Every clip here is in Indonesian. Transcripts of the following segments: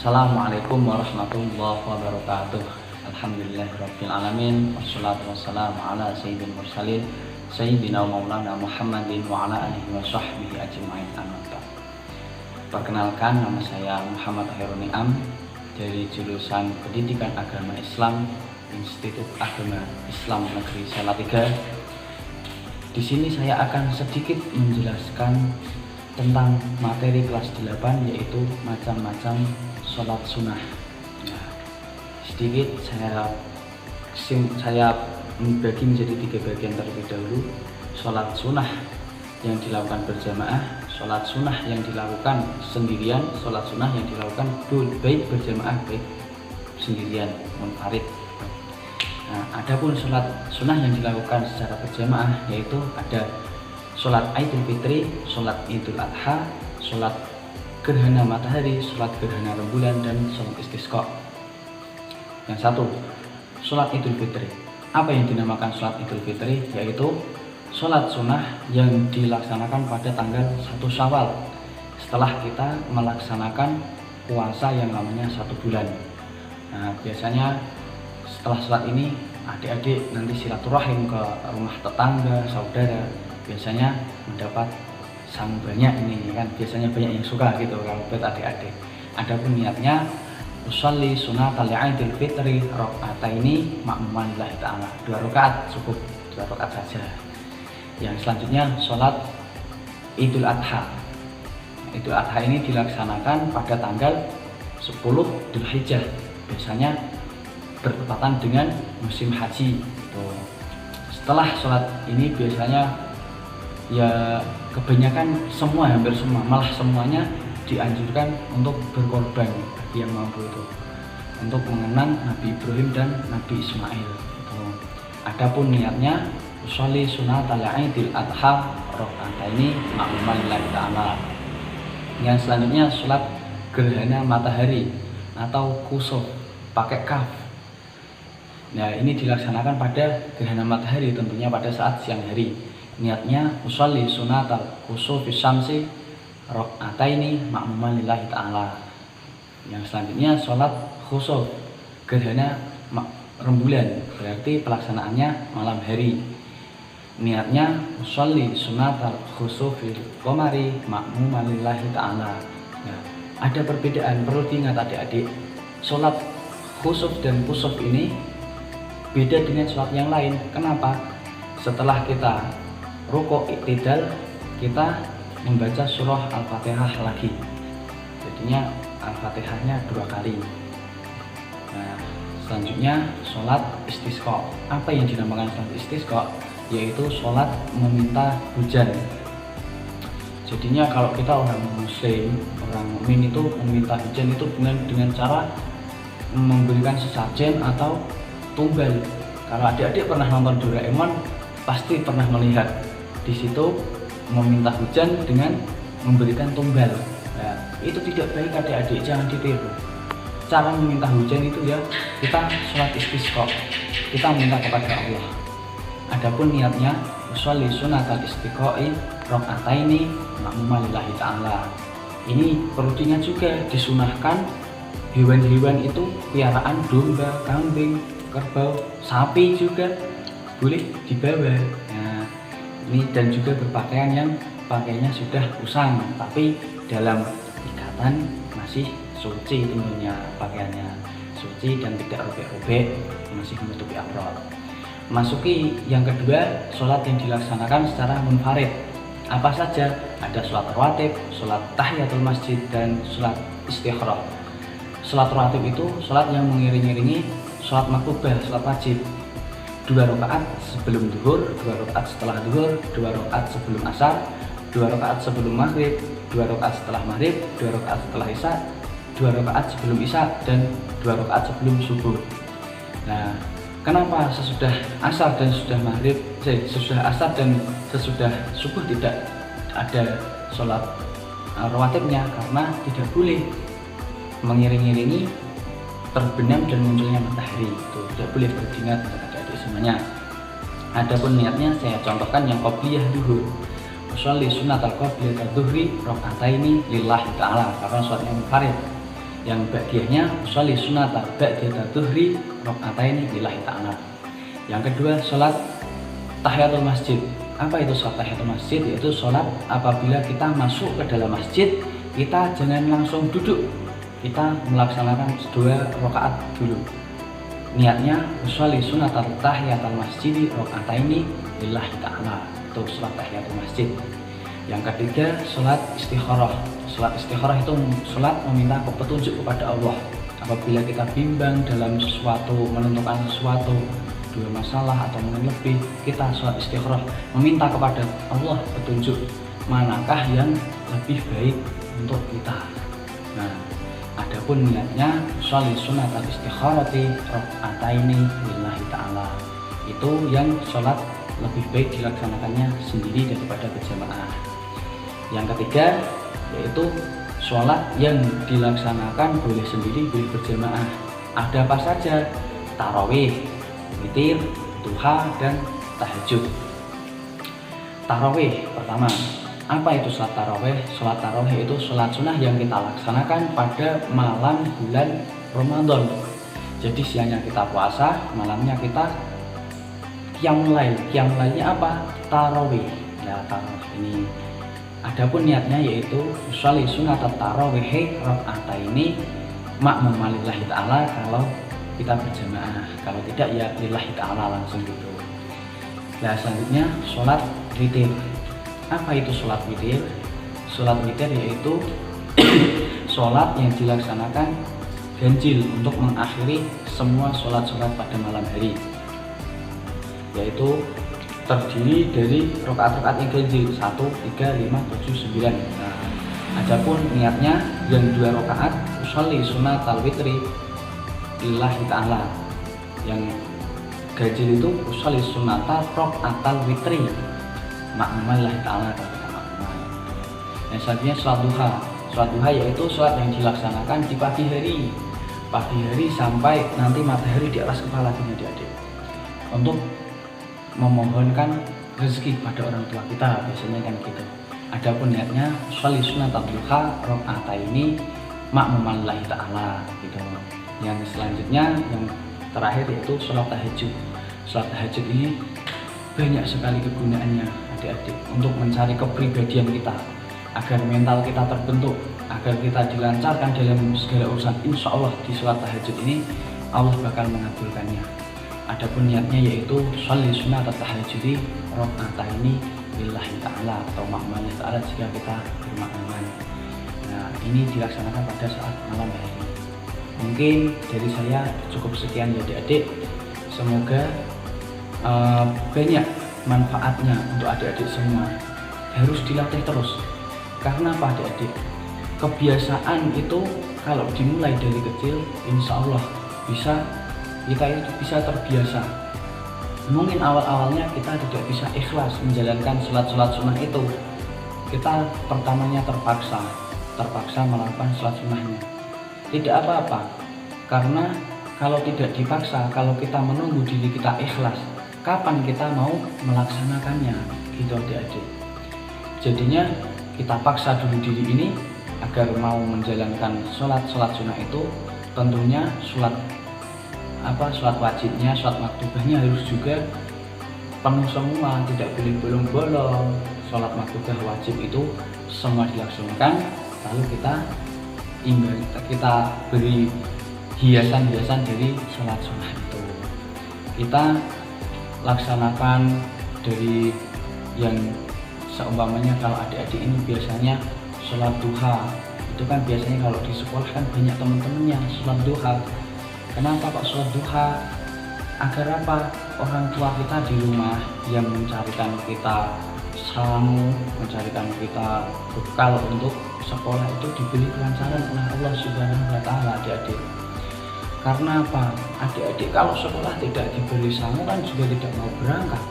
Assalamualaikum warahmatullahi wabarakatuh. Alhamdulillahirabbil alamin wassalatu wassalamu ala sayyidil mursalin sayyidina maulana Muhammadin wa ala alihi wa sahbihi ajmain. Amma ba'd. Perkenalkan, nama saya Muhammad Khairul Ni'am dari jurusan Pendidikan Agama Islam Institut Agama Islam Negeri Salatiga. Di sini saya akan sedikit menjelaskan tentang materi kelas 8, yaitu macam-macam sholat sunnah. Nah, sedikit saya bagi menjadi 3 bagian terlebih dahulu. Sholat sunnah yang dilakukan berjamaah, sholat sunnah yang dilakukan sendirian, sholat sunnah yang dilakukan baik berjamaah baik sendirian munfarid. Nah, adapun sholat sunnah yang dilakukan secara berjamaah yaitu ada sholat Idul Fitri, sholat Idul Adha, sholat gerhana matahari, sholat gerhana rembulan, dan sholat istisqa. Yang satu, sholat Idul Fitri. Apa yang dinamakan sholat Idul Fitri? Yaitu sholat sunnah yang dilaksanakan pada tanggal 1 Syawal setelah kita melaksanakan puasa yang namanya 1 bulan. Nah, biasanya setelah sholat ini adik-adik nanti silaturahim ke rumah tetangga, saudara, biasanya mendapat sang banyak ini kan, biasanya banyak yang suka gitu kalau buat adik-adik. Adapun niatnya usolli sunatal Idul Fitri rakaataini ma'muman lillahi ta'ala, 2 rakaat cukup, 2 rakaat saja. Yang selanjutnya sholat Idul Adha. Idul Adha ini dilaksanakan pada tanggal 10 Dzulhijjah, biasanya bertepatan dengan musim haji. Setelah sholat ini biasanya ya kebanyakan hampir semua, malah semuanya dianjurkan untuk berkorban bagi yang mampu itu, untuk mengenang Nabi Ibrahim dan Nabi Ismail. Adapun niatnya usolli sunatal Idul Adha rakaataini ma'muman lillahi ta'ala. Yang selanjutnya sholat gerhana matahari atau kusuf pakai kaf. Nah, ini dilaksanakan pada gerhana matahari, tentunya pada saat siang hari. Niatnya usolli sunatal kusufi syamsi rakaataini ma'muman lillahi ta'ala. Yang selanjutnya sholat khusuf gerhana rembulan, berarti pelaksanaannya malam hari. Niatnya usolli sunatal khusufil qamari ma'muman lillahi ta'ala. Nah, ada perbedaan, perlu diingat adik-adik. Sholat khusuf dan kusuf ini beda dengan sholat yang lain. Kenapa? Setelah kita rukuk iktidal, kita membaca surah Al-Fatihah lagi, jadinya Al-Fatihahnya 2 kali. Nah, selanjutnya sholat istisqa. Apa yang dinamakan sholat istisqa? Yaitu sholat meminta hujan. Jadinya kalau kita orang muslim, orang mukmin itu meminta hujan itu dengan cara memberikan sesajen atau tumbal. Kalau adik-adik pernah nonton Doraemon, pasti pernah melihat di situ meminta hujan dengan memberikan tumbal. Nah, itu tidak baik adik-adik, jangan ditiru. Cara meminta hujan itu ya kita sholat istisqa, kita minta kepada Allah. Adapun niatnya usolli sunatal istisqa'i rakaataini ma'muman lillahi ta'ala. Ini perlu diingat juga, disunahkan hewan-hewan itu piaraan domba, kambing, kerbau, sapi juga boleh dibawa. Nah, ini dan juga berpakaian yang pakaiannya sudah usang tapi dalam ikatan masih suci, tentunya pakaiannya suci dan tidak robek-robek, masih menutupi aurat. Masuki yang kedua, sholat yang dilaksanakan secara munfarid. Apa saja? Ada sholat rawatib, sholat tahiyatul masjid, dan sholat istikharah. Sholat rawatib itu sholat yang mengiring-iringi sholat maktubah, sholat wajib. 2 rakaat sebelum duhur, 2 rakaat setelah duhur, 2 rakaat sebelum asar, 2 rakaat sebelum maghrib, 2 rakaat setelah maghrib, 2 rakaat setelah isya, 2 rakaat sebelum isya, dan 2 rakaat sebelum subuh. Nah, kenapa sesudah asar dan sesudah asar dan sesudah subuh tidak ada sholat rawatibnya? Karena tidak boleh mengiring-iringi terbenam dan munculnya matahari, itu tidak boleh, beringat adik-adik semuanya. Adapun niatnya saya contohkan yang qobliyah duhur. Usolli sunatal qobliyah duhri rakaataini lillahi ta'ala, karena sholatnya munfarid. Yang ba'diyahnya sholli sunata ba'da dhuhri raka'ataini lillahi ta'ala. Yang kedua, sholat tahiyatul masjid. Apa itu sholat tahiyatul masjid? Yaitu sholat apabila kita masuk ke dalam masjid, kita jangan langsung duduk, kita melaksanakan 2 rakaat dulu. Niatnya sholli sunatal tahiyatul masjid raka'ataini lillahi ta'ala. Itu sholat tahiyatul masjid. Yang ketiga, sholat istikharah. Sholat istikharah itu sholat meminta petunjuk kepada Allah. Apabila kita bimbang dalam sesuatu, menentukan sesuatu, 2 masalah atau mungkin lebih, kita sholat istikharah meminta kepada Allah petunjuk manakah yang lebih baik untuk kita. Nah, adapun niatnya sholli sunatal istikharati raka'ataini lillahi ta'ala. Itu yang sholat lebih baik dilaksanakannya sendiri daripada berjamaah. Yang ketiga, yaitu sholat yang dilaksanakan boleh sendiri, boleh berjamaah. Ada apa saja? Tarawih, witir, duha, dan tahajud. Tarawih pertama, apa itu sholat tarawih? Sholat tarawih itu sholat sunnah yang kita laksanakan pada malam bulan Ramadan. Jadi siangnya kita puasa, malamnya kita qiyamul lail. Qiyamul lailnya apa? Tarawih. Ya, tarawih ini. Adapun niatnya yaitu sholli sunatat tarawih raka'ataini ma'muman lillahi ta'ala kalau kita berjamaah. Kalau tidak ya lillahi ta'ala langsung gitu. Nah, selanjutnya sholat witir. Apa itu sholat witir? Sholat witir yaitu sholat yang dilaksanakan ganjil untuk mengakhiri semua sholat-sholat pada malam hari, yaitu terdiri dari rakaat-rakaat yang ganjil 1, 3, 5, 7, 9. Nah, adapun niatnya yang 2 rakaat sholli sunatal witri lillahi ta'ala. Yang ganjil itu sholli sunatal raka'atal witri ma'muman lillahi ta'ala. Yang selanjutnya sholat duha. Sholat duha yaitu sholat yang dilaksanakan di pagi hari sampai nanti matahari di atas kepala adik-adik, untuk memohonkan rezeki pada orang tua kita, biasanya kan gitu. Adapun niatnya sholli sunatal duha raka'ataini ma'muman lillahi ta'ala gitu. Yang selanjutnya, yang terakhir yaitu sholat tahajud. Sholat tahajud ini banyak sekali kegunaannya adik-adik, untuk mencari kepribadian kita, agar mental kita terbentuk, agar kita dilancarkan dalam segala urusan. Insya Allah di sholat tahajud ini Allah bakal mengabulkannya. Adapun niatnya yaitu sholli sunatat tahajudi raka'ataini lillahi ta'ala atau ma'muman lillahi ta'ala jika kita bermakmuman. Nah, ini dilaksanakan pada saat malam hari. Mungkin dari saya cukup sekian ya adik-adik. Semoga banyak manfaatnya untuk adik-adik semua. Harus dilatih terus. Karena apa adik-adik? Kebiasaan itu kalau dimulai dari kecil, insya Allah kita itu bisa terbiasa. Mungkin awal-awalnya kita tidak bisa ikhlas menjalankan sholat sunnah itu. Kita pertamanya terpaksa melakukan sholat sunnahnya. Tidak apa-apa, karena kalau tidak dipaksa, kalau kita menunggu diri kita ikhlas, kapan kita mau melaksanakannya gitu adik-adik. Jadinya kita paksa dulu diri ini agar mau menjalankan sholat sunnah itu. Tentunya sholat wajibnya, sholat maktubahnya harus juga penuh semua, tidak boleh bolong-bolong. Sholat maktubah wajib itu semua dilaksanakan, lalu kita beri hiasan-hiasan dari sholat sunnah itu. Kita laksanakan dari yang seumpamanya kalau adik-adik ini biasanya sholat duha, itu kan biasanya kalau di sekolah kan banyak teman-temannya sholat duha. Kenapa kok sholat duha? Agar apa? Orang tua kita di rumah yang mencarikan kita samu, mencarikan kita bekal untuk sekolah itu diberi kelancaran oleh Allah Subhanahu wa Ta'ala adik-adik. Karena apa? Adik-adik kalau sekolah tidak diberi samu kan juga tidak mau berangkat,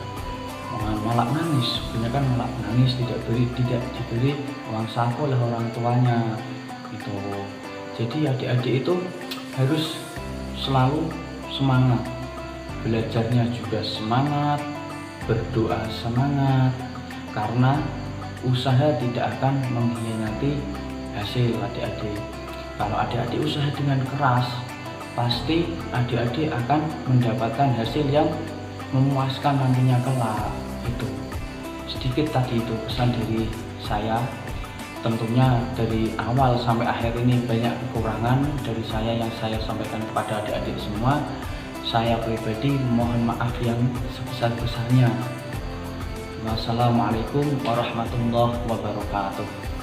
malah nangis. Kebanyakan malah nangis, tidak diberi uang saku oleh orang tuanya gitu. Jadi adik-adik itu harus selalu semangat, belajarnya juga semangat, berdoa semangat, karena usaha tidak akan mengkhianati hasil adik-adik. Kalau adik-adik usaha dengan keras, pasti adik-adik akan mendapatkan hasil yang memuaskan nantinya kelak. Itu sedikit tadi itu pesan dari saya. Tentunya dari awal sampai akhir ini banyak kekurangan dari saya yang saya sampaikan kepada adik-adik semua. Saya pribadi mohon maaf yang sebesar-besarnya. Wassalamualaikum warahmatullahi wabarakatuh.